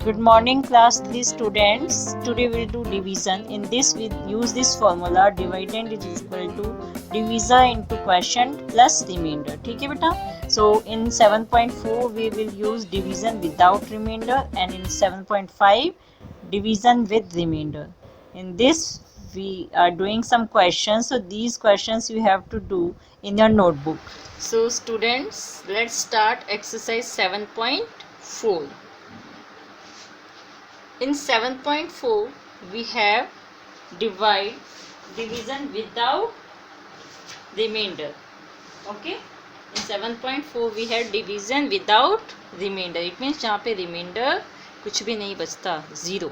Good morning class 3 students. Today we'll do division. In this we use this formula dividend is equal to divisor into quotient plus remainder. ठीक है बेटा? So in 7.4 we will use division without remainder and in 7.5 division with remainder. In this we are doing some questions. So these questions you have to do in your notebook. So students, let's start exercise 7.4. In 7.4 we have division without remainder. Okay, in 7.4 we have division without remainder. It means जहाँ पे remainder कुछ भी नहीं बचता, zero.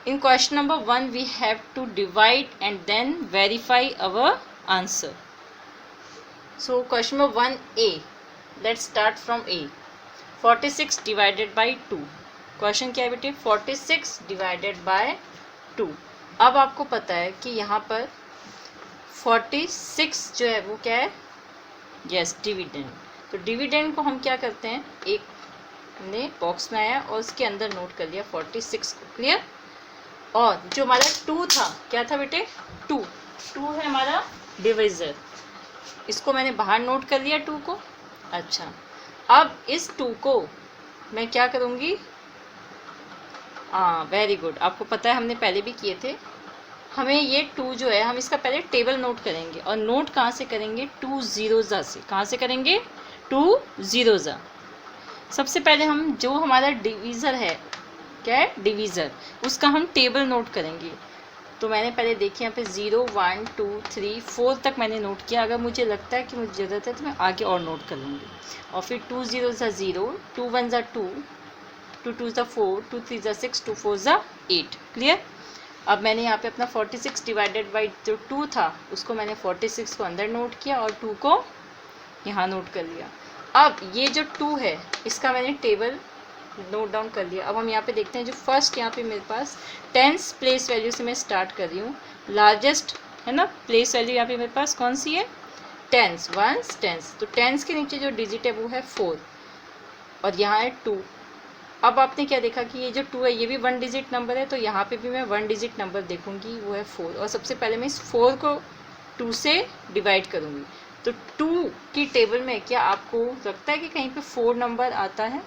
In question number 1 we have to divide and then verify our answer. So question number 1A, let's start from A. 46 divided by 2. Question क्या है बेटे? 46 divided by 2. अब आपको पता है कि यहाँ पर 46 जो है वो क्या है? Yes, dividend. तो डिविडेंड को हम क्या करते हैं, एक हमने बॉक्स में आया और उसके अंदर नोट कर लिया 46 को. क्लियर? और जो हमारा 2 था, क्या था बेटे? 2 है हमारा डिविजर. इसको मैंने बाहर नोट कर लिया 2 को. अच्छा, अब इस 2 को मैं क्या करूँगी? हाँ, वेरी गुड. आपको पता है हमने पहले भी किए थे. हमें ये 2 जो है, हम इसका पहले टेबल नोट करेंगे. और नोट कहाँ से करेंगे? 2 ज़ीरोज़ा से. कहाँ से करेंगे? 2 ज़ीरोज़ा. सबसे पहले हम जो हमारा डिवीज़र है, क्या है? डिवीज़र, उसका हम टेबल नोट करेंगे. तो मैंने पहले देखिए यहाँ पे 0 1 2 3 4 तक मैंने नोट किया. अगर मुझे लगता है कि मुझे ज़रूरत है तो मैं आगे और नोट कर लूँगी. और फिर 2 ज़ीरोज़ा 0, 2 1ज़ा 2, 2 2ज़ा 4, 2 3ज़ा 6, 2 4ज़ा 8. क्लियर? अब मैंने यहाँ पे अपना 46 डिवाइडेड बाई जो 2 था उसको मैंने 46 को अंदर नोट किया और 2 को यहाँ नोट कर लिया. अब ये जो 2 है इसका मैंने टेबल नोट डाउन कर लिया. अब हम यहाँ पे देखते हैं जो फर्स्ट यहाँ पे मेरे पास टेंस प्लेस वैल्यू से मैं स्टार्ट कर रही हूँ. लार्जेस्ट है ना प्लेस वैल्यू यहाँ पे मेरे पास कौन सी है? टेंस. Ones tens. तो टेंस के नीचे जो डिजिट है वो है 4 और यहाँ है 2. अब आपने क्या देखा कि ये जो 2 है ये भी 1 डिजिट नंबर है. तो यहाँ पे भी मैं 1 डिजिट नंबर देखूंगी, वो है 4. और सबसे पहले मैं इस 4 को 2 से डिवाइड करूंगी. तो 2 की टेबल में क्या आपको लगता है कि कहीं पे 4 नंबर आता है?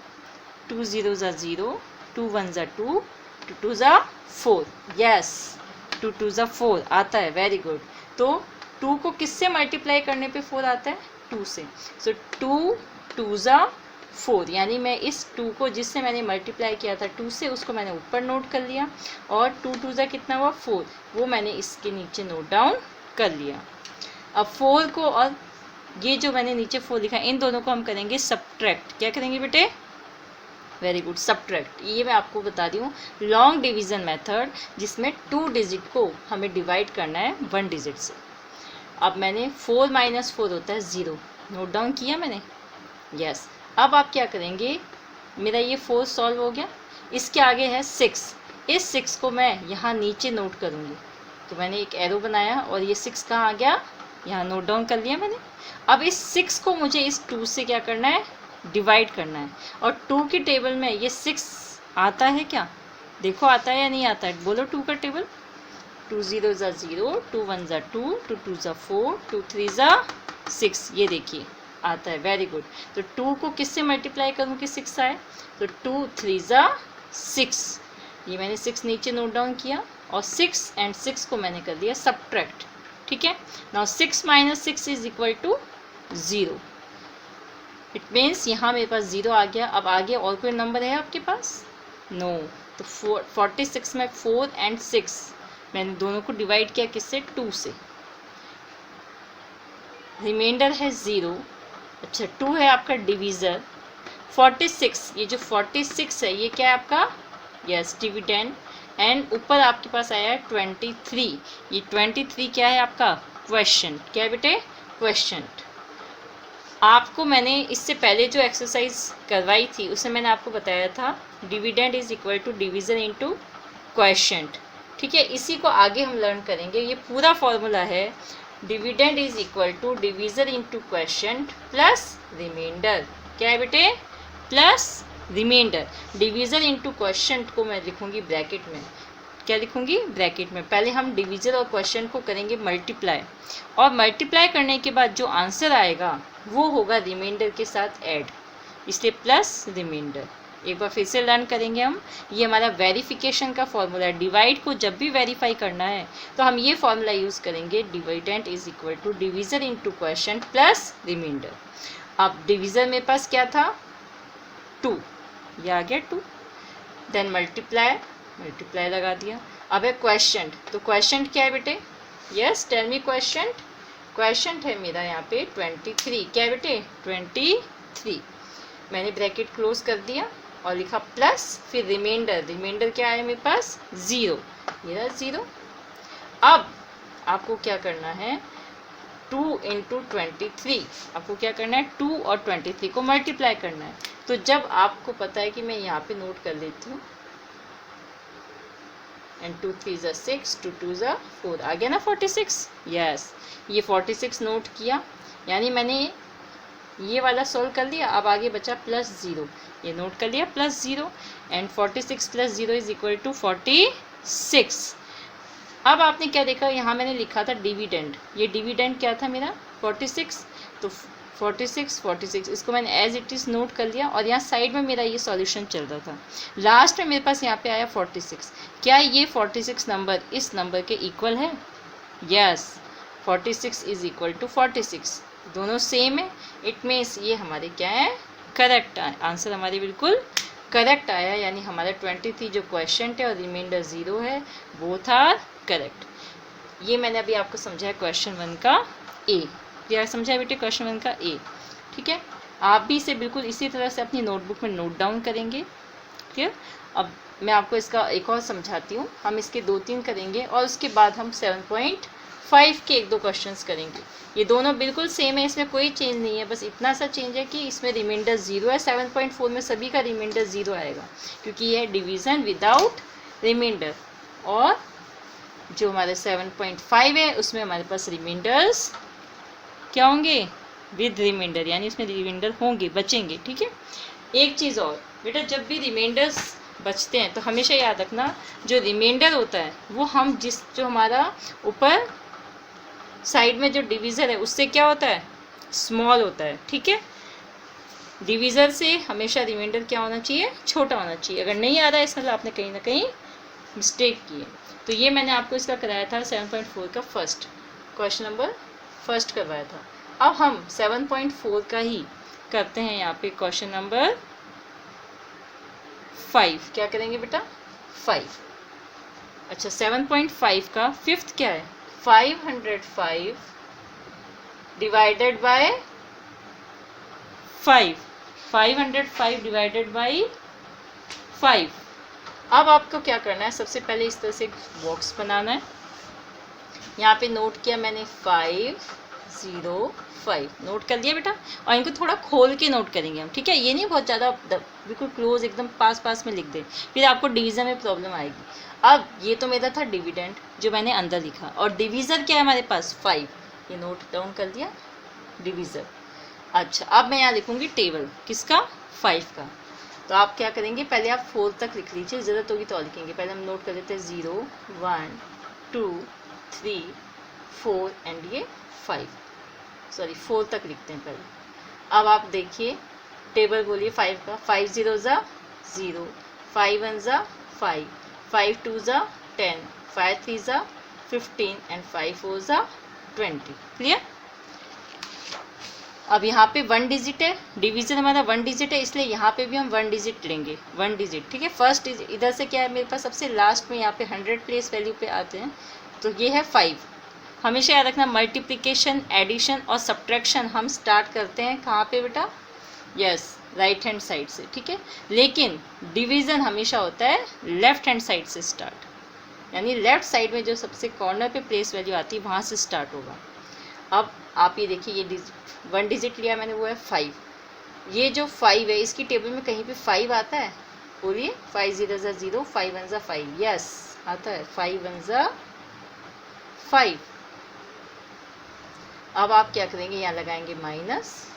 2 ज़ीरोज़ा 0, 2 1ज़ा 2, 2 2ज़ा 4. यस, 2 2ज़ा 4 आता है. Very good. तो 2 को किससे मल्टीप्लाई करने पे 4 आता है? 2 से. सो 2 2ज़ा 4, यानी मैं इस 2 को जिससे मैंने मल्टीप्लाई किया था 2 से, उसको मैंने ऊपर नोट कर लिया. और 2 2ज़ा कितना हुआ? 4. वो मैंने इसके नीचे नोट डाउन कर लिया. अब 4 को और ये जो मैंने नीचे 4 लिखा इन दोनों को हम करेंगे सब्ट्रैक्ट. क्या करेंगे बेटे? Very good, subtract. ये मैं आपको बता रही हूँ लॉन्ग डिवीज़न मेथड, जिसमें 2 डिजिट को हमें डिवाइड करना है 1 डिजिट से. अब मैंने 4 माइनस 4 होता है 0, नोट डाउन किया मैंने. यस. अब आप क्या करेंगे? मेरा ये 4 सॉल्व हो गया. इसके आगे है 6. इस 6 को मैं यहाँ नीचे नोट करूँगी. तो मैंने एक एरो बनाया और ये 6 कहाँ आ गया? यहाँ नोट डाउन कर लिया मैंने. अब इस 6 को मुझे इस 2 से क्या करना है? डिवाइड करना है. और 2 की टेबल में ये 6 आता है क्या? देखो आता है या नहीं आता है, बोलो 2 का टेबल. 2 ज़ीरोज़ा 0, 2 1ज़ा 2, 2 2ज़ा 4, 2 3ज़ा 6. ये देखिए आता है. Very good. तो 2 को किससे मल्टीप्लाई करूँ कि 6 आए? तो 2 3ज़ा 6. ये मैंने 6 नीचे नोट डाउन किया और 6 एंड 6 को मैंने कर दिया सब्ट्रैक्ट. ठीक है. Now 6 minus 6 is equal to 0. It means यहाँ मेरे पास 0 आ गया. अब आगे और कोई नंबर है आपके पास? नो. तो 46 में 4 एंड 6 मैंने दोनों को डिवाइड किया किससे? 2 से. रिमाइंडर है 0. अच्छा, 2 है आपका डिवीज़र. 46, ये जो 46 है ये क्या है आपका? Yes, dividend. एंड ऊपर आपके पास आया है 23. ये 23 क्या है आपका? क्वेश्चन. क्या है बेटे? क्वेश्चन. आपको मैंने इससे पहले जो एक्सरसाइज करवाई थी उसमें मैंने आपको बताया था dividend is equal to divisor into quotient. ठीक है. इसी को आगे हम लर्न करेंगे. ये पूरा फॉर्मूला है dividend is equal to divisor into quotient plus remainder. क्या है बेटे? Plus remainder. Division into question को मैं लिखूंगी ब्रैकेट में। क्या लिखूंगी? ब्रैकेट में। पहले हम डिवीज़न और क्वेश्चन को करेंगे मल्टीप्लाई, और मल्टीप्लाई करने के बाद जो आंसर आएगा वो होगा रिमाइंडर के साथ ऐड, इसलिए प्लस रिमाइंडर। एक बार फिर से लर्न करेंगे हम। ये हमारा वेरिफिकेशन का फॉर्मूला है। डिवाइड को जब भी वेरीफाई करना है तो हम ये फॉर्मूला यूज़ करेंगे, dividend is equal to division into question plus remainder. अब डिवीज़न मेरे पास क्या था? 2, ये आ गया 2। देन मल्टीप्लाई लगा दिया। अब है क्वेश्चन, तो क्वेश्चन क्या है बेटे? Yes, tell me question. Question है मेरा यहाँ पे 23। क्या है बेटे? 23। मैंने ब्रैकेट क्लोज कर दिया और लिखा प्लस, फिर रिमाइंडर क्या है मेरे पास? 0, ये रहा 0। अब आपको क्या करना है? 2 इंटू 23, आपको क्या करना है? 2 और 23 को मल्टीप्लाई करना है। तो जब आपको पता है कि मैं यहाँ पे नोट कर लेती हूँ, एंड 2 3 ज़ा 6, 2 2 ज़ा 4, आ गया ना 46। यस, ये 46 नोट किया, यानी मैंने ये वाला सॉल्व कर लिया। अब आगे बचा +0, ये नोट कर लिया +0, एंड 46 + 0 इज इक्वल टू 46। अब आपने क्या देखा? यहाँ मैंने लिखा था डिविडेंड, ये डिविडेंड क्या था मेरा? 46। तो 46 इसको मैंने एज इट इज़ नोट कर लिया, और यहाँ साइड में मेरा ये सॉल्यूशन चल रहा था। लास्ट में मेरे पास यहाँ पे आया 46। क्या ये 46 नंबर इस नंबर के इक्वल है? यस, 46 इज इक्वल टू 46, दोनों सेम है। इट मीन्स ये हमारे क्या है? करेक्ट आंसर हमारे बिल्कुल करेक्ट आया, यानी हमारा 23 जो क्वेश्चन है और रिमाइंडर 0 है, बोथ आर करेक्ट। ये मैंने अभी आपको समझाया क्वेश्चन 1 का ए। क्या समझाया बेटे? क्वेश्चन 1 का ए। ठीक है, आप भी इसे बिल्कुल इसी तरह से अपनी नोटबुक में नोट डाउन करेंगे। ठीक है, अब मैं आपको इसका एक और समझाती हूँ। हम इसके 2-3 करेंगे और उसके बाद हम 7.5 के 1-2 क्वेश्चंस करेंगे। ये दोनों बिल्कुल सेम है, इसमें कोई चेंज नहीं है, बस इतना सा चेंज है कि इसमें रिमाइंडर 0 है। 7.4 में सभी का रिमाइंडर 0 आएगा, क्योंकि ये है डिवीज़न विदाउट रिमाइंडर, और जो हमारे 7.5 है उसमें हमारे पास रिमाइंडर्स क्या होंगे? विद रिमाइंडर, यानी इसमें रिमाइंडर होंगे, बचेंगे। ठीक है, एक चीज़ और बेटा, जब भी रिमाइंडर्स बचते हैं तो हमेशा याद रखना, जो रिमाइंडर होता है वो हम जो हमारा ऊपर साइड में जो डिवीज़र है उससे क्या होता है? स्मॉल होता है। ठीक है, डिवीज़र से हमेशा रिमाइंडर क्या होना चाहिए? छोटा होना चाहिए। अगर नहीं आ रहा है इसका मतलब आपने कहीं ना कहीं मिस्टेक की है। तो ये मैंने आपको इसका कराया था 7.4 का फर्स्ट क्वेश्चन नंबर फर्स्ट करवाया था। अब हम 7.4 का ही करते हैं यहाँ पे क्वेश्चन नंबर 5। क्या करेंगे बेटा? 5। अच्छा, 7.5 का फिफ्थ क्या है? 505 डिवाइडेड बाय 5। 505 divided by 5। अब आपको क्या करना है? सबसे पहले इस तरह से एक बॉक्स बनाना है। यहाँ पे नोट किया मैंने 505, नोट कर लिया बेटा। और इनको थोड़ा खोल के नोट करेंगे हम। ठीक है, ये नहीं बहुत ज़्यादा बिल्कुल क्लोज एकदम पास में लिख दे, फिर आपको डिवीज़न में प्रॉब्लम आएगी। अब ये तो मेरा था डिविडेंड जो मैंने अंदर लिखा, और डिवीज़र क्या है हमारे पास? 5, ये नोट डाउन कर दिया डिवीज़र। अच्छा, अब मैं यहाँ लिखूँगी टेबल किसका? 5 का। तो आप क्या करेंगे? पहले आप 4 तक लिख लीजिए, ज़रूरत होगी तो और लिखेंगे। पहले हम नोट कर लेते हैं 0 1 2 3 4 एंड ये 5, सॉरी 4 तक लिखते हैं पहले। अब आप देखिए टेबल बोलिए 5 का। 5 0 ज़ा 0, 5 1 ज़ा 5, 5 2 ज़ा 10, 5 3 ज़ा 15 एंड 5 4 ज़ा 20। क्लियर? अब यहाँ पे 1 डिजिट है, डिवीज़न हमारा 1 डिजिट है, इसलिए यहाँ पे भी हम 1 डिजिट लेंगे। 1 डिजिट, ठीक है। फर्स्ट इधर से क्या है मेरे पास? सबसे लास्ट में यहाँ पे 100 प्लेस वैल्यू पे आते हैं, तो ये है 5। हमेशा याद रखना, मल्टीप्लिकेशन, एडिशन और सब्ट्रैक्शन हम स्टार्ट करते हैं कहाँ पे बेटा? यस, राइट हैंड साइड से। ठीक है, लेकिन डिवीज़न हमेशा होता है लेफ्ट हैंड साइड से स्टार्ट, यानी लेफ्ट साइड में जो सबसे कॉर्नर पे प्लेस वैल्यू आती है वहाँ से स्टार्ट होगा। अब आप ये देखिए, ये 1 डिजिट लिया मैंने, वो है 5। ये जो 5 है इसकी टेबल में कहीं पे 5 आता है? बोलिए। 5 0 ज़ा 0, 5 1 ज़ा 5, यस आता है। 5 1 ज़ा 5। अब आप क्या करेंगे? यहाँ लगाएंगे माइनस,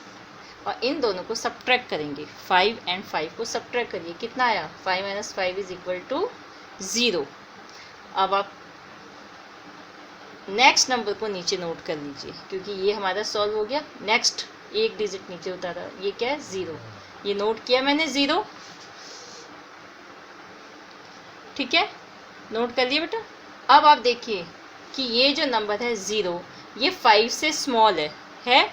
और इन दोनों को सब्ट्रैक्ट करेंगे। 5 एंड 5 को सब्ट्रैक्ट करिए, कितना आया? 5 - 5 इज इक्वल टू 0। अब आप नेक्स्ट नंबर को नीचे नोट कर लीजिए, क्योंकि ये हमारा सॉल्व हो गया। नेक्स्ट एक डिजिट नीचे उतारा, ये क्या है? 0। ये नोट किया मैंने 0, ठीक है, नोट कर लिया बेटा। अब आप देखिए कि ये जो नंबर है 0, ये 5 से स्मॉल है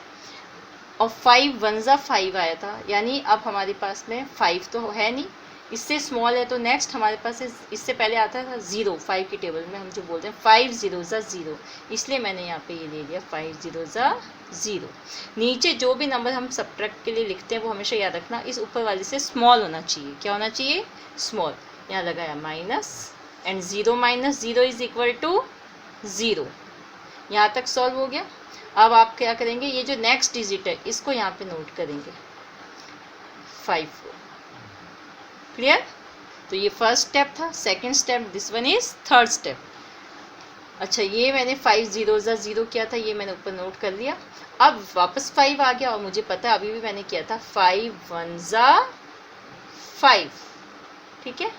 और 5 1 ज़ा 5 आया था, यानी अब हमारे पास में 5 तो है नहीं, इससे स्मॉल है। तो नेक्स्ट हमारे पास इससे पहले आता था 0, 5 की टेबल में हम जो बोलते हैं 5 0 ज़ा 0, इसलिए मैंने यहाँ पे ये ले लिया 5 0 ज़ा 0। नीचे जो भी नंबर हम सब्ट्रैक्ट के लिए लिखते हैं वो हमेशा याद रखना इस ऊपर वाले से स्मॉल होना चाहिए। क्या होना चाहिए? स्मॉल। यहाँ लगाया minus and 0 - 0 is equal to 0। यहाँ तक सॉल्व हो गया। अब आप क्या करेंगे, ये जो नेक्स्ट डिजिट है इसको यहाँ पे नोट करेंगे 5 को। क्लियर? तो ये फर्स्ट स्टेप था। Second step, this one is third step. अच्छा, ये मैंने 5 0 ज़ा 0 किया था, ये मैंने ऊपर नोट कर लिया। अब वापस 5 आ गया और मुझे पता है अभी भी मैंने किया था 5 1 ज़ा 5, ठीक है।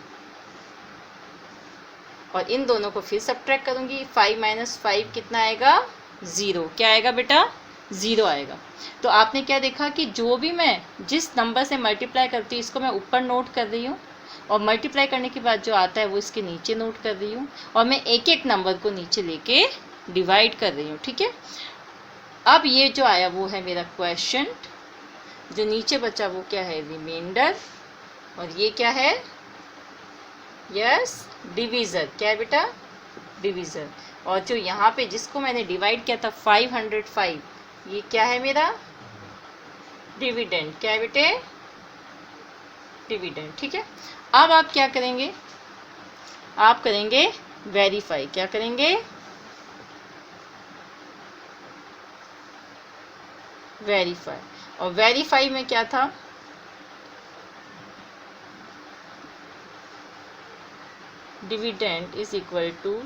और इन दोनों को फिर सब्ट्रैक्ट करूंगी। 5 - 5 कितना आएगा? 0। क्या आएगा बेटा? 0 आएगा। तो आपने क्या देखा कि जो भी मैं जिस नंबर से मल्टीप्लाई करती हूँ इसको मैं ऊपर नोट कर रही हूँ, और मल्टीप्लाई करने के बाद जो आता है वो इसके नीचे नोट कर रही हूँ, और मैं एक एक नंबर को नीचे लेके डिवाइड कर रही हूँ, ठीक है। अब ये जो आया वो है मेरा क्वेश्चन, जो नीचे बचा वो क्या है? रिमाइंडर। और ये क्या है? Yes, divisor. क्या है बेटा? डिवीज़र। और जो यहाँ पे जिसको मैंने डिवाइड किया था 505, ये क्या है मेरा? डिविडेंड। क्या है बेटे? डिविडेंड, ठीक है। अब आप क्या करेंगे? आप करेंगे वेरीफाई। क्या करेंगे? वेरीफाई। और वेरीफाई में क्या था? Dividend is equal to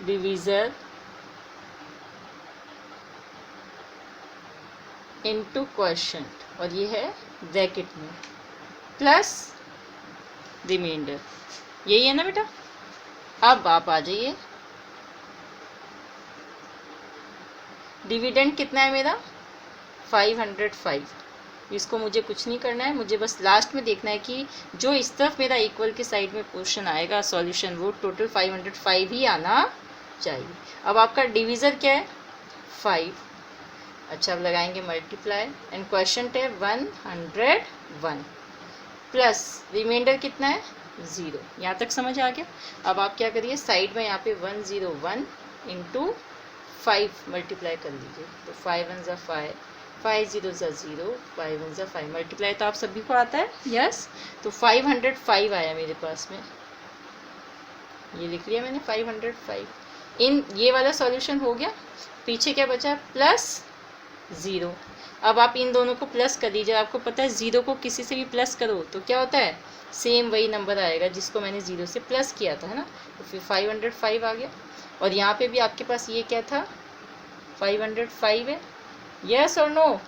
divisor into question, और ये है ब्रैकेट में, प्लस रिमाइंडर। यही है ना बेटा? अब आप आ जाइए, डिविडेंड कितना है मेरा? 505। इसको मुझे कुछ नहीं करना है, मुझे बस लास्ट में देखना है कि जो इस तरफ मेरा इक्वल के साइड में पोर्शन आएगा सॉल्यूशन, वो टोटल 505 ही आना चाहिए। अब आपका डिवीज़र क्या है? 5। अच्छा, अब लगाएंगे मल्टीप्लाई एंड क्वेश्चन है 101 प्लस रिमाइंडर कितना है? 0। यहाँ तक समझ आ गया? अब आप क्या करिए, साइड में यहाँ पे 101 इंटू 5 मल्टीप्लाई कर लीजिए। तो 5 1 ज़ा 5, 5 0 ज़ा 0, 5 1 ज़ा 5। मल्टीप्लाई तो आप सभी को आता है, यस। तो 505 आया मेरे पास में, ये लिख लिया मैंने 505। इन ये वाला सॉल्यूशन हो गया। पीछे क्या बचा? प्लस 0। अब आप इन दोनों को प्लस कर दीजिए। आपको पता है 0 को किसी से भी प्लस करो तो क्या होता है? सेम वही नंबर आएगा जिसको मैंने 0 से प्लस किया था, है ना। तो फिर 505 आ गया। और यहाँ पे भी आपके पास ये क्या था? 505 है, यस और नो?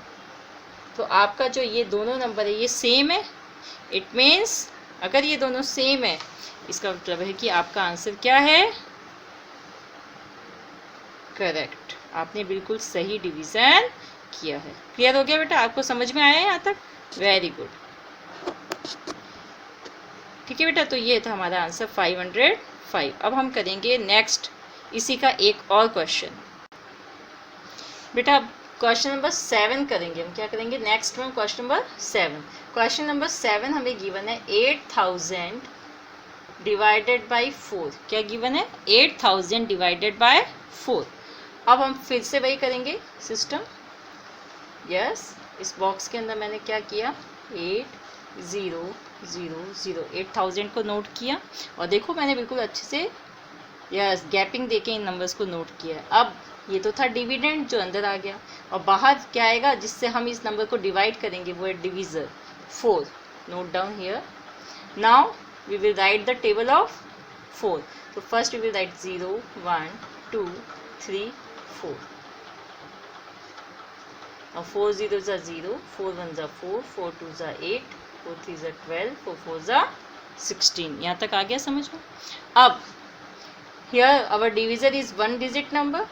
तो आपका जो ये दोनों नंबर है ये सेम है। इट मीन्स अगर ये दोनों सेम है, इसका मतलब है कि आपका आंसर क्या है? करेक्ट। आपने बिल्कुल सही डिवीज़न किया है। क्लियर हो गया बेटा? आपको समझ में आया है यहाँ तक? वेरी गुड, ठीक है बेटा। तो ये था हमारा आंसर 505। अब हम करेंगे नेक्स्ट इसी का एक और क्वेश्चन। बेटा क्वेश्चन नंबर 7 करेंगे हम। क्या करेंगे नेक्स्ट में? Question number 7। क्वेश्चन नंबर 7 हमें गिवन है 8000 डिवाइडेड बाई 4। क्या गिवन है? 8000 डिवाइडेड बाय 4। अब हम फिर से वही करेंगे सिस्टम, यस। इस बॉक्स के अंदर मैंने क्या किया? 8 0 0 0, 8000 को नोट किया, और देखो मैंने बिल्कुल अच्छे से यस गैपिंग देके इन नंबर्स को नोट किया है। अब ये तो था डिविडेंड जो अंदर आ गया, और बाहर क्या आएगा जिससे हम इस नंबर को डिवाइड करेंगे? वो है divisor 4। Note down here. Now we will write the table of 4. So first we will write 0 1 2 3 4. और 4 0 ज़ा 0, 4 1 ज़ा 4, 4 2 ज़ा 8, 4 3 ज़ा 12, 4 4 ज़ा 16। यहाँ तक आ गया समझ में। अब here our divisor is 1 digit number,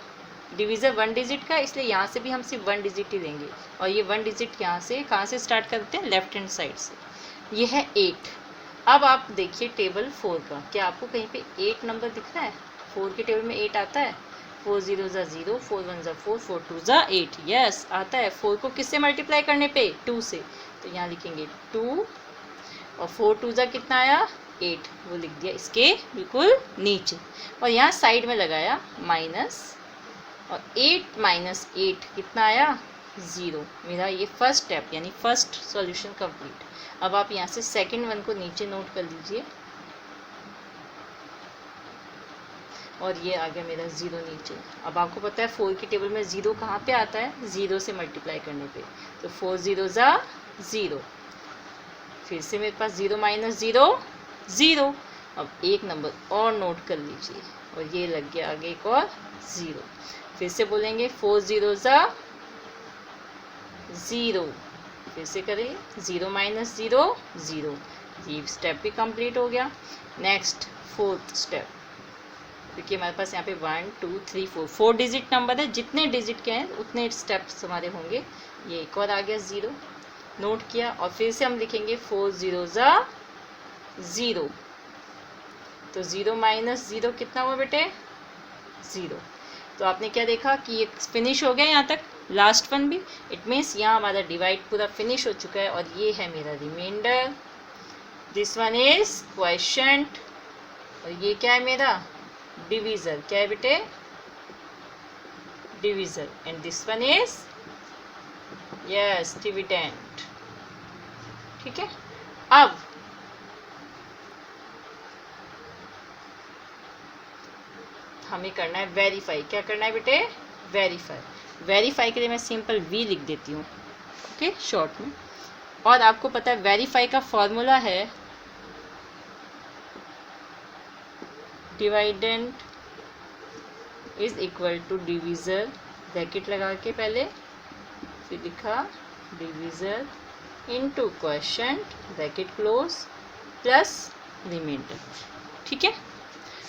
divisor 1 digit का, इसलिए यहाँ से भी हम सिर्फ 1 डिजिट ही लेंगे। और ये 1 डिजिट यहाँ से कहाँ से स्टार्ट करते हैं, लेफ्ट हैंड साइड से। ये है 8। अब आप देखिए टेबल 4 का, क्या आपको कहीं पे 8 नंबर दिख रहा है? 4 के टेबल में 8 आता है। 4 0 ज़ा 0, 4 1 ज़ा 4, 4 2 ज़ा 8, यस आता है। 4 को किससे मल्टीप्लाई करने पे, 2 से, तो यहाँ लिखेंगे 2 और 4 2 ज़ा कितना आया, 8, वो लिख दिया इसके बिल्कुल नीचे। और यहाँ साइड में लगाया माइनस, और 8 माइनस 8 कितना आया, 0। मेरा ये फर्स्ट स्टेप यानी फर्स्ट सॉल्यूशन कंप्लीट। अब आप यहाँ से सेकंड वन को नीचे नोट कर लीजिए, और ये आ गया मेरा 0 नीचे। अब आपको पता है 4 की टेबल में 0 कहाँ पे आता है, 0 से मल्टीप्लाई करने पे, तो 4 0 ज़ा 0, फिर से मेरे पास 0 माइनस 0 0। अब एक नंबर और नोट कर लीजिए, और ये लग गया आगे एक और 0। फिर से बोलेंगे 4 0 ज़ा 0, फिर से करें 0 माइनस 0 0, ये स्टेप भी कंप्लीट हो गया। नेक्स्ट फोर्थ स्टेप, क्योंकि हमारे पास यहाँ पे 1 2 3 4 डिजिट नंबर है, जितने डिजिट के हैं उतने स्टेप्स हमारे होंगे। ये एक और आ गया 0, नोट किया। और फिर से हम लिखेंगे 4 0 ज़ा 0, तो 0 माइनस 0 कितना हुआ बेटे, 0। तो आपने क्या देखा कि ये फिनिश हो गया यहाँ तक, लास्ट वन भी। इट मीन्स यहाँ हमारा डिवाइड पूरा फिनिश हो चुका है, और ये है मेरा remainder. This one is quotient, और ये क्या है मेरा डिवीज़र। क्या है बेटे, divisor. And this one is yes dividend. ठीक है। अब हमें करना है वेरीफाई। क्या करना है बेटे, वेरीफाई। वेरीफाई के लिए मैं सिंपल वी लिख देती हूँ, ओके, शॉर्ट में। और आपको पता है वेरीफाई का फॉर्मूला है dividend is equal to divisor, bracket लगा के पहले, फिर लिखा divisor into quotient, bracket close, plus remainder. ठीक है।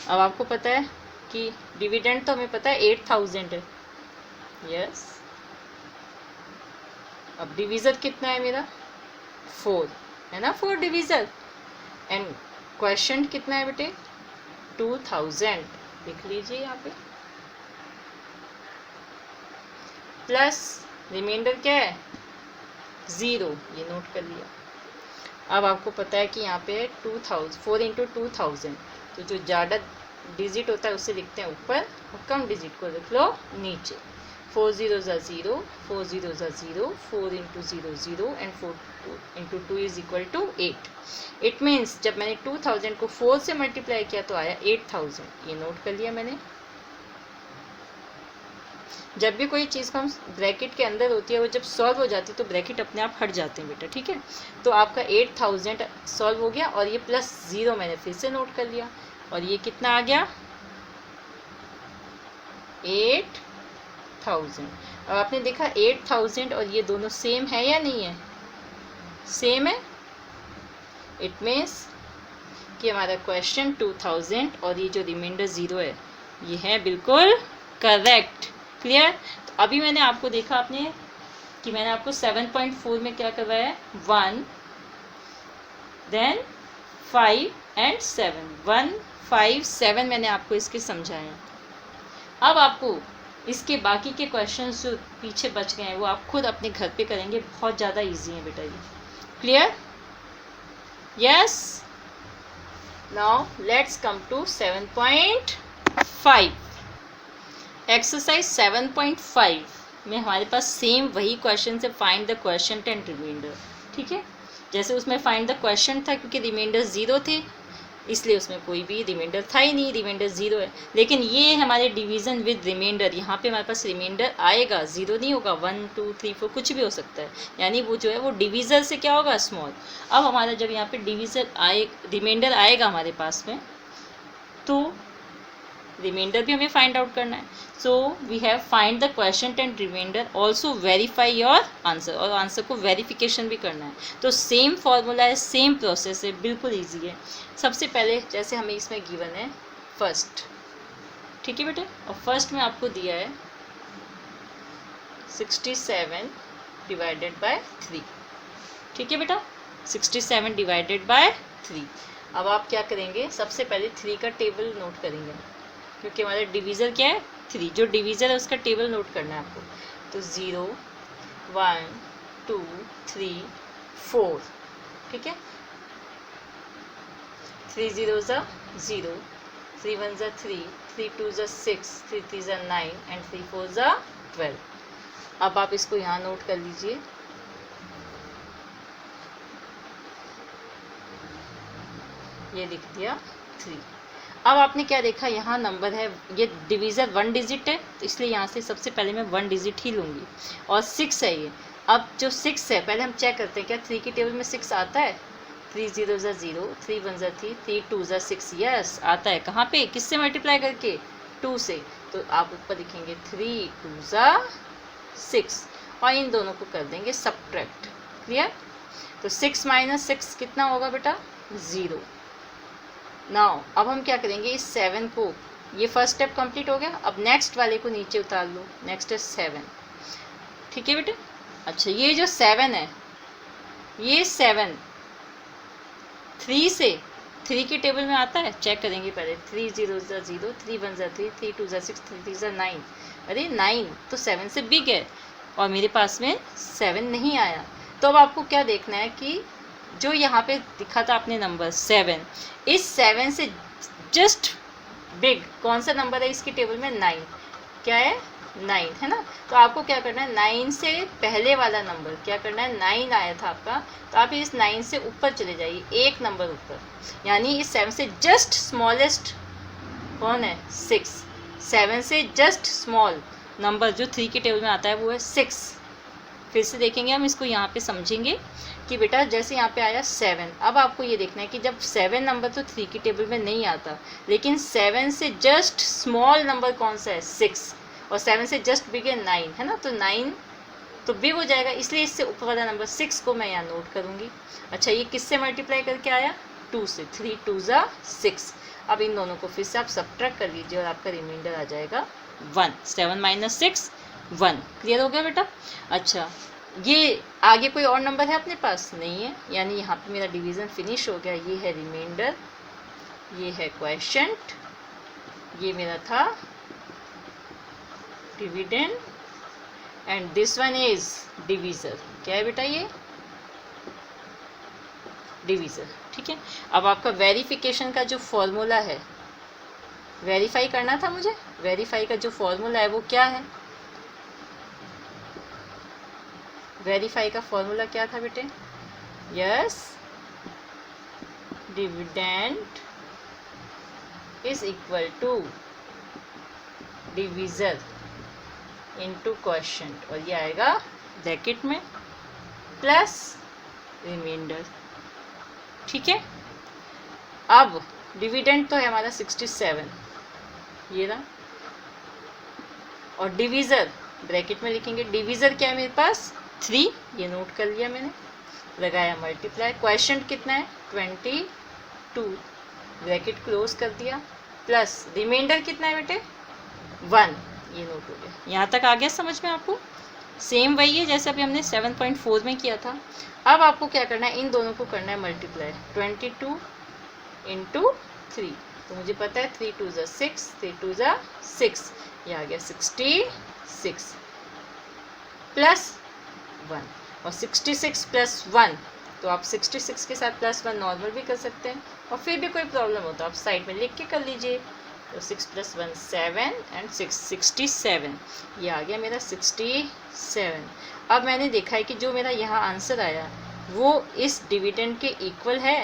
अब आपको पता है कि डिविडेंड तो हमें पता है 8000 है, यस। अब डिवीज़र कितना है मेरा, 4 है ना, 4 डिवीज़र। एंड क्वोशिएंट कितना है बेटे, 2000, लिख लीजिए यहाँ पे, प्लस रिमाइंडर क्या है, 0, ये नोट कर लिया। अब आपको पता है कि यहाँ पे 2000, 4 इंटू 2000, तो जो ज़्यादा डिजिट होता है उसे लिखते हैं ऊपर, और कम डिजिट को लिख लो नीचे। 4 0 ज़ा 0, 4 0 ज़ा 0, 4 into 0 0, and 4 into 2 is equal to 8। It means जब मैंने 2000 को 4 से मल्टीप्लाई किया तो आया 8000, ये नोट कर लिया मैंने। जब भी कोई चीज़ को हम ब्रैकेट के अंदर होती है, वो जब सॉल्व हो जाती है तो ब्रैकेट अपने आप हट जाते हैं बेटा, ठीक है। तो आपका 8000 सॉल्व हो गया, और ये प्लस 0 मैंने फिर से नोट कर लिया, और ये कितना आ गया, 8000। अब आपने देखा 8000 और ये दोनों सेम है या नहीं है, सेम है। इट मीन्स कि हमारा क्वेश्चन 2000 और ये जो रिमाइंडर 0 है ये है बिल्कुल करेक्ट। क्लियर। तो अभी मैंने आपको देखा आपने कि मैंने आपको 7.4 में क्या करवाया है, 1 देन 5 एंड 7, 1 5 7 मैंने आपको इसके समझाया। अब आपको इसके बाकी के क्वेश्चंस जो पीछे बच गए हैं वो आप खुद अपने घर पे करेंगे, बहुत ज़्यादा इजी है बेटा ये। Clear, yes. Now let's come to 7.5। Exercise 7.5 में हमारे पास सेम वही क्वेश्चन है, find the quotient and remainder. ठीक है, जैसे उसमें फाइंड द क्वोशिएंट था, क्योंकि रिमाइंडर 0 थे इसलिए उसमें कोई भी रिमाइंडर था ही नहीं, रिमाइंडर 0 है। लेकिन ये हमारे डिवीज़न विद रिमाइंडर, यहाँ पे हमारे पास रिमाइंडर आएगा, 0 नहीं होगा, 1 2 3 4 कुछ भी हो सकता है, यानी वो जो है वो डिवीज़र से क्या होगा, स्मॉल। अब हमारा जब यहाँ पे डिवीज़र आए, रिमाइंडर आएगा हमारे पास में, तो रिमाइंडर भी हमें फाइंड आउट करना है। So we have find the question and remainder, also verify your answer, और आंसर को वेरिफिकेशन भी करना है। तो सेम फॉर्मूला है, सेम प्रोसेस है, बिल्कुल ईजी है। सबसे पहले जैसे हमें इसमें गिवन है फर्स्ट, ठीक है बेटे, और फर्स्ट में आपको दिया है 67 डिवाइडेड बाय 3, ठीक है बेटा, 67 डिवाइडेड बाय 3। अब आप क्या करेंगे, सबसे पहले 3 का टेबल नोट करेंगे, क्योंकि हमारा डिवीज़र क्या है 3, जो डिवीज़र है उसका टेबल नोट करना है आपको। तो 0 1 2 3 4, ठीक है, 3 0 ज़ा 0, 3 1 ज़ा 3, 3 2 ज़ा 6, 3 3 ज़ा 9 एंड 3 4 ज़ा 12। अब आप इसको यहाँ नोट कर लीजिए। ये लिख दिया 3। अब आपने क्या देखा, यहाँ नंबर है, ये डिवीज़र 1 डिजिट है, तो इसलिए यहाँ से सबसे पहले मैं 1 डिजिट ही लूँगी, और 6 है ये। अब जो 6 है, पहले हम चेक करते हैं क्या 3 की टेबल में 6 आता है। 3 0 ज़ा 0, 3 1 ज़ा 3, 3 2 ज़ा 6, यस आता है। कहाँ पे, किससे मल्टीप्लाई करके, 2 से। तो आप ऊपर लिखेंगे 3 2 ज़ा 6, और इन दोनों को कर देंगे सब्ट्रैक्ट। क्लियर। तो 6 माइनस 6 कितना होगा बेटा, 0। नाउ अब हम क्या करेंगे, इस 7 को, ये फर्स्ट स्टेप कंप्लीट हो गया, अब नेक्स्ट वाले को नीचे उतार लो, नेक्स्ट है 7, ठीक है बेटे। अच्छा, ये जो 7 है, ये 7 3 से, 3 की टेबल में आता है, चेक करेंगे पहले। 3 0 ज़ा 0, 3 1 ज़ा 3, 3 2 ज़ा 6, 3 3 ज़ा 9। अरे 9 तो 7 से बिग है, और मेरे पास में 7 नहीं आया। तो अब आपको क्या देखना है कि जो यहाँ पे दिखा था आपने नंबर 7, इस 7 से जस्ट बिग कौन सा नंबर है इसकी टेबल में, 9। क्या है, 9 है ना। तो आपको क्या करना है, 9 से पहले वाला नंबर क्या करना है, 9 आया था आपका, तो आप इस 9 से ऊपर चले जाइए, एक नंबर ऊपर, यानी इस 7 से जस्ट स्मॉलेस्ट कौन है, 6। 7 से जस्ट स्मॉल नंबर जो 3 की टेबल में आता है वो है 6। फिर से देखेंगे हम इसको, यहाँ पे समझेंगे कि बेटा जैसे यहाँ पे आया 7, अब आपको ये देखना है कि जब 7 नंबर तो 3 की टेबल में नहीं आता, लेकिन 7 से जस्ट स्मॉल नंबर कौन सा है, 6, और 7 से जस्ट बिग है 9, है ना। तो 9 तो बिग हो जाएगा, इसलिए इससे ऊपर वाला नंबर 6 को मैं यहाँ नोट करूँगी। अच्छा, ये किससे मल्टीप्लाई करके आया, 2 से, 3 2 ज़ा 6। अब इन दोनों को फिर से आप सब्ट्रैक्ट कर लीजिए और आपका रिमाइंडर आ जाएगा 1। 7 माइनस 6 1। क्लियर हो गया बेटा। अच्छा, ये आगे कोई और नंबर है अपने पास, नहीं है, यानी यहाँ पे मेरा डिवीज़न फिनिश हो गया। ये है रिमाइंडर, ये है क्वेश्चंट, ये मेरा था dividend, and this one is divisor. क्या है बेटा, ये डिवीज़र, ठीक है। अब आपका वेरिफिकेशन का जो फॉर्मूला है, वेरीफाई करना था मुझे, वेरीफाई का जो फॉर्मूला है वो क्या है, वेरीफाई का फॉर्मूला क्या था बेटे, yes, dividend is equal to divisor into quotient, और ये आएगा ब्रैकेट में प्लस रिमाइंडर, ठीक है। अब डिविडेंड तो है हमारा 67, ये रहा, और डिवीज़र ब्रैकेट में लिखेंगे, डिवीज़र क्या है मेरे पास 3, ये नोट कर लिया मैंने, लगाया मल्टीप्लाई, क्वोशिएंट कितना है 22, ब्रैकेट क्लोज कर दिया, प्लस रिमाइंडर कितना है बेटे 1, ये नोट हो गया। यहाँ तक आ गया समझ में आपको। सेम वही है जैसे अभी हमने 7.4 में किया था। अब आपको क्या करना है, इन दोनों को करना है मल्टीप्लाई, 22 इंटू 3, तो मुझे पता है 3 2 ज़ा 6, 3 2 ज़ा 6, ये आ गया 66 प्लस 1, और 66 प्लस 1, तो आप 66 के साथ प्लस 1 नॉर्मल भी कर सकते हैं, और फिर भी कोई प्रॉब्लम हो तो आप साइड में लिख के कर लीजिए। तो 6 + 1 7 एंड 6 67, ये आ गया मेरा 67। अब मैंने देखा है कि जो मेरा यहाँ आंसर आया वो इस डिविडेंड के इक्वल है,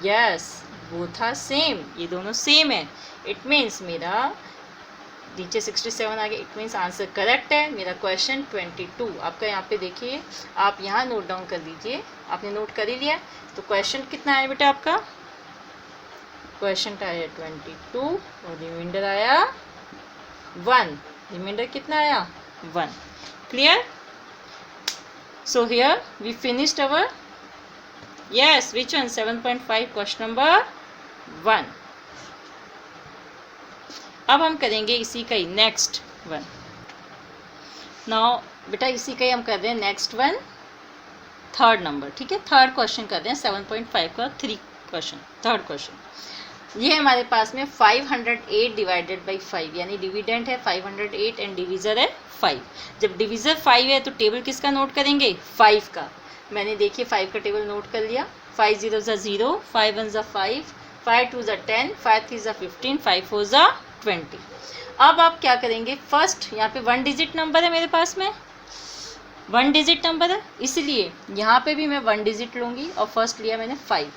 यस, वो था सेम, ये दोनों सेम है। इट मीन्स मेरा नीचे 67 आ गया, इट मीन्स आंसर करेक्ट है। मेरा क्वेश्चन 22 आपका यहाँ पे देखिए, आप यहाँ नोट डाउन कर लीजिए, आपने नोट कर ही लिया। तो क्वेश्चन कितना है बेटा आपका क्वेश्चन आया 22 और रिमाइंडर आया 1। रिमाइंडर कितना आया 1। Clear? So here we finished our yes which one 7.5 question number 1। अब हम करेंगे इसी का ही नेक्स्ट वन। नाउ बेटा इसी का ही हम कर रहे हैं नेक्स्ट वन, थर्ड नंबर। ठीक है, थर्ड क्वेश्चन कर रहे हैं 7.5 का 3 क्वेश्चन, थर्ड क्वेश्चन। ये हमारे पास में 508 डिवाइडेड बाई 5, यानी डिविडेंड है 508 एंड डिविजर है 5। जब डिविजर 5 है तो टेबल किसका नोट करेंगे 5 का। मैंने देखिए 5 का टेबल नोट कर लिया। 5 0 ज़ा 0, 5 1 ज़ा 5, 5 2 ज़ा 10, 5 3 ज़ा 15, 5 4 ज़ा 20। अब आप क्या करेंगे, फर्स्ट यहाँ पे 1 डिजिट नंबर है मेरे पास में, 1 डिजिट नंबर है, इसलिए यहाँ पे भी मैं 1 डिजिट लूँगी और फर्स्ट लिया मैंने 5।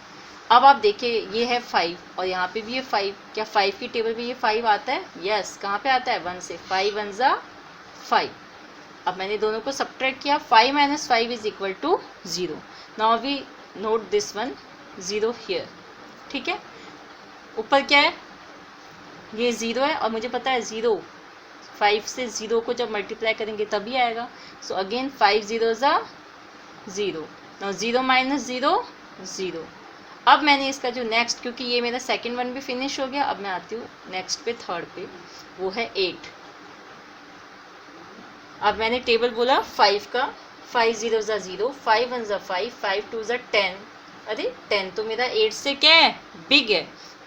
अब आप देखिए ये है 5 और यहाँ पे भी ये 5। क्या 5 की टेबल में ये 5 आता है? यस। कहाँ पे आता है? 1 से। 5 1 ज़ा 5। अब मैंने दोनों को सब्ट्रैक्ट किया, 5 - 5 is equal to 0। Now we note this one 0 here. ठीक है, ऊपर क्या है? ये 0 है और मुझे पता है 0, 5 से 0 को जब मल्टीप्लाई करेंगे तभी आएगा। सो अगेन 5 0 ज़ा 0। नाउ 0 - 0 0। अब मैंने इसका जो नेक्स्ट, क्योंकि ये मेरा सेकंड वन भी फिनिश हो गया, अब मैं आती हूँ नेक्स्ट पे, थर्ड पे, वो है 8। अब मैंने टेबल बोला 5 का, 5 0 ज़ा 0, 5 1 ज़ा 5, 5 2 ज़ा 10। अरे 10 तो मेरा 8 से क्या है? बिग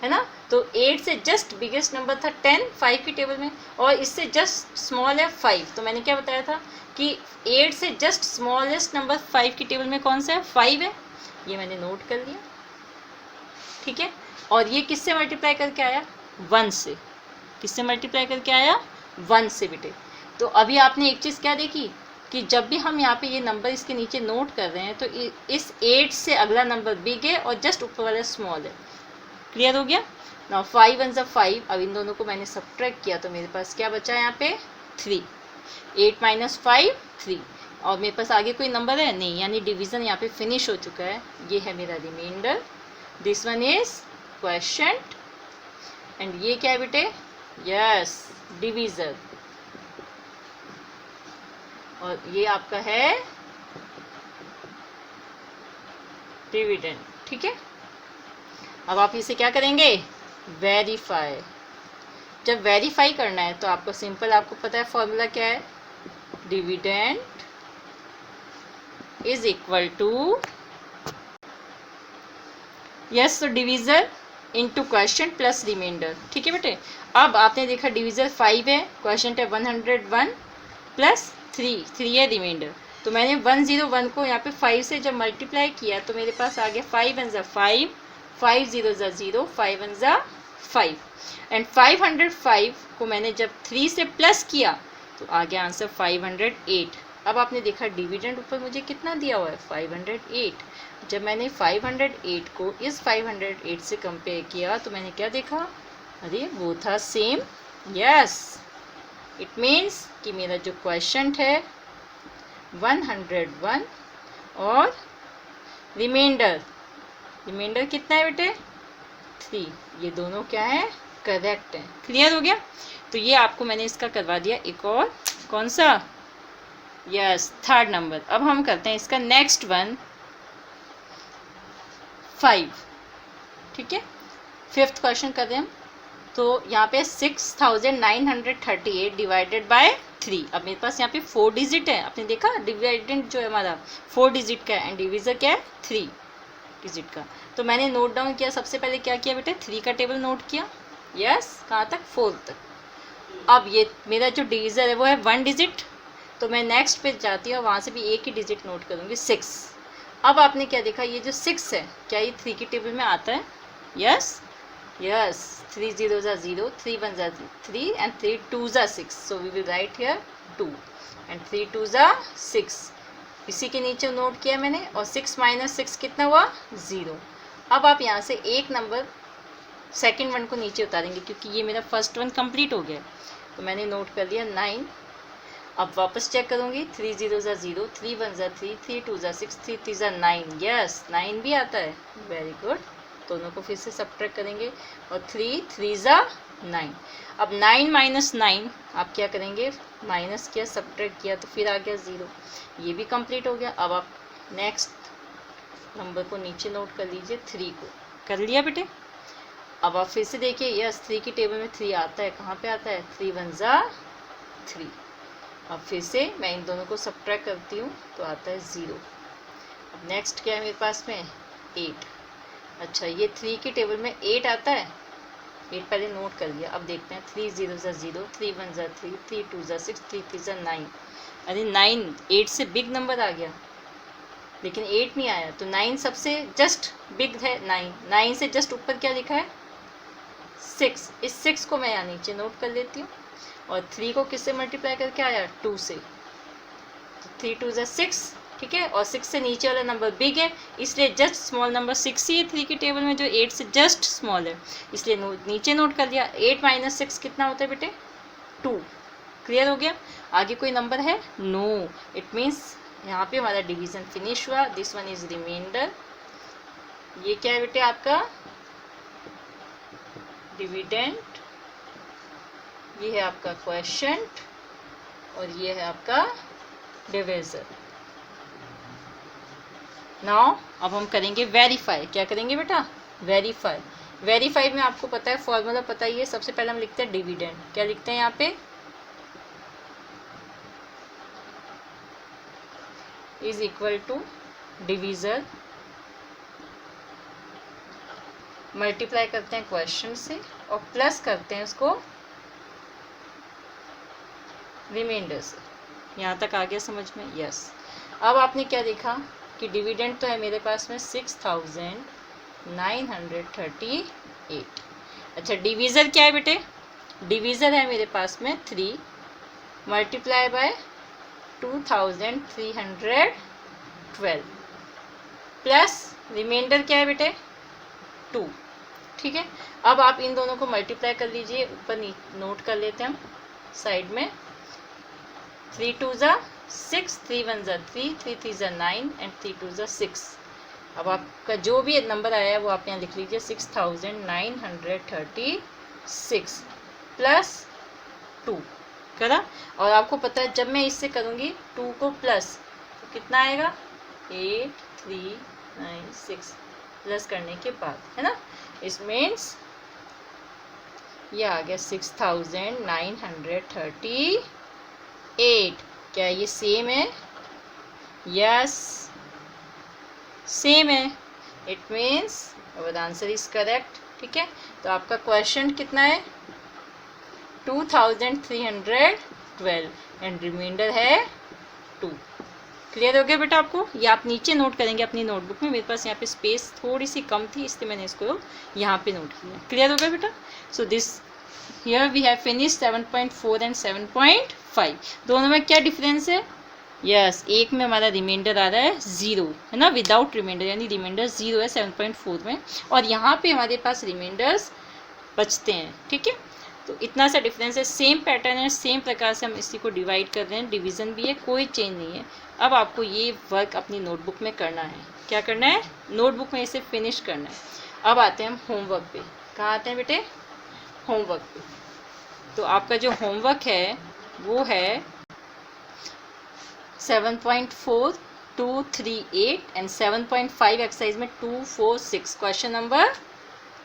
है ना। तो 8 से जस्ट बिगेस्ट नंबर था 10 5 की टेबल में, और इससे जस्ट स्मॉल है 5। तो मैंने क्या बताया था कि 8 से जस्ट स्मॉलेस्ट नंबर 5 की टेबल में कौन सा है? 5 है। ये मैंने नोट कर लिया। ठीक है, और ये किससे मल्टीप्लाई करके आया? 1 से। किससे मल्टीप्लाई करके आया? 1 से बेटे। तो अभी आपने एक चीज़ क्या देखी कि जब भी हम यहाँ पे ये नंबर इसके नीचे नोट कर रहे हैं तो इस 8 से अगला नंबर बिग है और जस्ट ऊपर वाला स्मॉल है। क्लियर हो गया? नाउ 5 1 ज़ा 5, अब इन दोनों को मैंने सब्ट्रैक्ट किया तो मेरे पास क्या बचा यहाँ पे? 3। 8 - 5 3। और मेरे पास आगे कोई नंबर है नहीं, यानी डिवीज़न यहाँ पे फिनिश हो चुका है। ये है मेरा remainder. This one is question and ये क्या है बेटे? Yes, divisor. और ये आपका है डिविडेंड। ठीक है, अब आप इसे क्या करेंगे? वेरीफाई। जब वेरीफाई करना है तो आपको सिंपल, आपको पता है फॉर्मूला क्या है? Dividend is equal to, yes, तो divisor into question plus remainder. ठीक है बेटे, अब आपने देखा डिवीज़र 5 है, क्वेश्चन है 101 प्लस 3 है रिमाइंडर। तो मैंने 101 को यहाँ पे 5 से जब मल्टीप्लाई किया तो मेरे पास आ गया 5 1 ज़ा 5, 5 0 ज़ा 0, 5 1 ज़ा 5 एंड 505 को मैंने जब 3 से प्लस किया तो आ गया आंसर 508। अब आपने देखा डिविडेंड ऊपर मुझे कितना दिया हुआ है? 508। जब मैंने 508 को इस 508 से कंपेयर किया तो मैंने क्या देखा? अरे वो था सेम। यस, इट मीन्स कि मेरा जो क्वेश्चन है 101 और रिमाइंडर कितना है बेटे? 3। ये दोनों क्या है? करेक्ट है। क्लियर हो गया? तो ये आपको मैंने इसका करवा दिया। एक और कौन सा? Yes, third number. अब हम करते हैं इसका नेक्स्ट वन 5। ठीक है, फिफ्थ क्वेश्चन कर रहे हैं हम। तो यहाँ पे 6938 डिवाइडेड बाय 3। अब मेरे पास यहाँ पे 4 डिजिट है। आपने देखा डिवाइडेंड जो है हमारा 4 डिजिट का है एंड डिविजर क्या है? 3 डिजिट का। तो मैंने नोट डाउन किया, सबसे पहले क्या किया बेटे? 3 का टेबल नोट किया। यस, कहाँ तक? 4 तक। अब ये मेरा जो डिविजर है वो है 1 डिजिट, तो मैं नेक्स्ट पे जाती हूँ और वहाँ से भी एक ही डिजिट नोट करूँगी 6। अब आपने क्या देखा? ये जो 6 है, क्या ये 3 की टेबल में आता है? यस, 3 0 ज़ा 0, 3 1 ज़ा 3 एंड 3 2 ज़ा 6। So we will write here 2 and 3 2 ज़ा 6। इसी के नीचे नोट किया मैंने, और 6 - 6 कितना हुआ? 0। अब आप यहाँ से एक नंबर सेकंड वन को नीचे उतारेंगे क्योंकि ये मेरा फर्स्ट वन कंप्लीट हो गया। तो मैंने नोट कर लिया 9। अब वापस चेक करूँगी, 3 0 ज़ा 0, 3 1 ज़ा 3, 3 2 ज़ा 6, 3 3 ज़ा 9। यस, 9 भी आता है। Very good. दोनों को फिर से सब्ट्रैक्ट करेंगे और 3 3 ज़ा 9। अब 9 माइनस 9 आप क्या करेंगे, माइनस किया सब्ट्रैक्ट किया तो फिर आ गया 0, ये भी कंप्लीट हो गया। अब आप नेक्स्ट नंबर को नीचे नोट कर लीजिए, 3 को कर लिया बेटे। अब आप फिर से देखिए, यस 3 की टेबल में 3 आता है, कहाँ पे आता है, 3 1 ज़ा 3। अब फिर से मैं इन दोनों को सब्ट्रैक्ट करती हूँ तो आता है 0। अब नेक्स्ट क्या है मेरे पास में, 8। अच्छा ये 3 की टेबल में 8 आता है, 8 पहले नोट कर लिया। अब देखते हैं 3 0 ज़ा 0, 3 1 ज़ा 3, 3 2 ज़ा 6, 3 3 ज़ा 9। अरे 9 8 से बिग नंबर आ गया, लेकिन 8 नहीं आया, तो 9 सबसे जस्ट बिग है। 9 से जस्ट ऊपर क्या लिखा है, 6। इस 6 को मैं यहाँ नीचे नोट कर लेती हूँ और 3 को किससे मल्टीप्लाई करके आया, 2 से, तो 3 2 ज़ा 6, ठीक है। और 6 से नीचे वाला नंबर बिग है, इसलिए जस्ट स्मॉल नंबर 6 ही है 3 की टेबल में, जो 8 से जस्ट स्मॉल है, इसलिए नीचे नोट कर दिया। 8 माइनस 6 कितना होता है बेटे, 2। क्लियर हो गया। आगे कोई नंबर है, नो, इट मीन्स यहाँ पे हमारा डिवीजन फिनिश हुआ। This one is remainder. ये क्या है बेटे आपका डिविडेंड, ये है आपका क्वोशिएंट और ये है आपका डिविजर। नाउ अब हम करेंगे वेरीफाई। क्या करेंगे बेटा, वेरीफाई। वेरीफाई में आपको पता है फॉर्मूला पता ही है, सबसे पहले हम लिखते हैं डिविडेंड। क्या लिखते हैं यहाँ पे, is equal to divisor, multiply करते हैं क्वेश्चन से और प्लस करते हैं उसको रिमाइंडर से। यहाँ तक आ गया समझ में, यस। अब आपने क्या देखा कि डिविडेंड तो है मेरे पास में 6938। अच्छा डिवीज़र क्या है बेटे, डिवीज़र है मेरे पास में 3 मल्टीप्लाई बाय 2312 प्लस रिमाइंडर क्या है बेटे, 2, ठीक है। अब आप इन दोनों को मल्टीप्लाई कर लीजिए, ऊपर नोट कर लेते हैं हम साइड में। 3 2 ज़ा 6, 3 1 ज़ा 3, 3 3 ज़ा 9 एंड 3 2 ज़ा 6। अब आपका जो भी नंबर आया है वो आप यहाँ लिख लीजिए, 6936 प्लस 2 करा। और आपको पता है जब मैं इससे करूँगी 2 को प्लस तो कितना आएगा, 8396 प्लस करने के बाद, है ना। इस मीन्स ये आ गया 6938। क्या ये सेम है, यस सेम है, it means our answer is correct, ठीक है। तो आपका क्वेश्चन कितना है, 2312 एंड रिमाइंडर है 2। क्लियर हो गया बेटा आपको। ये आप नीचे नोट करेंगे अपनी नोटबुक में, मेरे पास यहाँ पे स्पेस थोड़ी सी कम थी इसलिए मैंने इसको यहाँ पे नोट किया। क्लियर हो गया बेटा। So this here we have finish 7.4 and 7.5। दोनों में क्या डिफरेंस है, यस एक में हमारा रिमाइंडर आ रहा है 0, है ना, विदाउट रिमाइंडर, यानी रिमाइंडर 0 है 7.4 में, और यहाँ पे हमारे पास रिमाइंडर्स बचते हैं, ठीक है। तो इतना सा डिफरेंस है, सेम पैटर्न है, सेम प्रकार से हम इसी को डिवाइड कर रहे हैं, डिवीज़न भी है, कोई चेंज नहीं है। अब आपको ये वर्क अपनी नोटबुक में करना है। क्या करना है, नोटबुक में इसे फिनिश करना है। अब आते हैं हम होमवर्क पे। कहाँ आते हैं बेटे, होमवर्क पे। तो आपका जो होमवर्क है वो है 7.4, 2, 3, 8 एंड 7.5 एक्सरसाइज में 2, 4, 6 क्वेश्चन नंबर,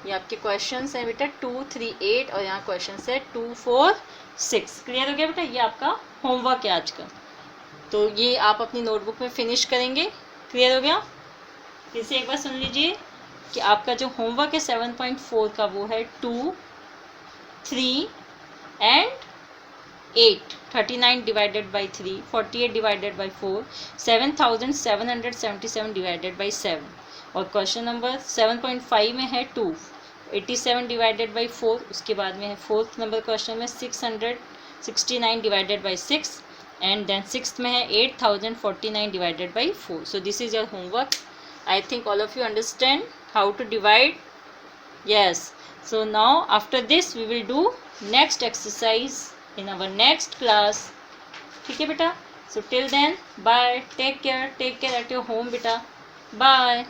ये आपके क्वेश्चंस हैं बेटा 2, 3, 8 और यहाँ क्वेश्चन है 2, 4, 6। क्लियर हो गया बेटा, ये आपका होमवर्क है आज का। तो ये आप अपनी नोटबुक में फिनिश करेंगे। क्लियर हो गया। फिर से एक बार सुन लीजिए कि आपका जो होमवर्क है 7.4 का वो है 2, 3 and 8, 39 divided by 3, 48 divided by 4, 7777 divided by 7। और क्वेश्चन नंबर 7.5 में है 2, 87 डिवाइडेड बाई 4, उसके बाद में है 4th नंबर क्वेश्चन में 669 divided by 6 and then 6th में है 8049 divided by 4. So this is your homework. I think all of you understand how to divide. Yes. So now after this we will do next exercise in our next class. ठीक है बेटा. So till then bye. Take care at your home बेटा. Bye.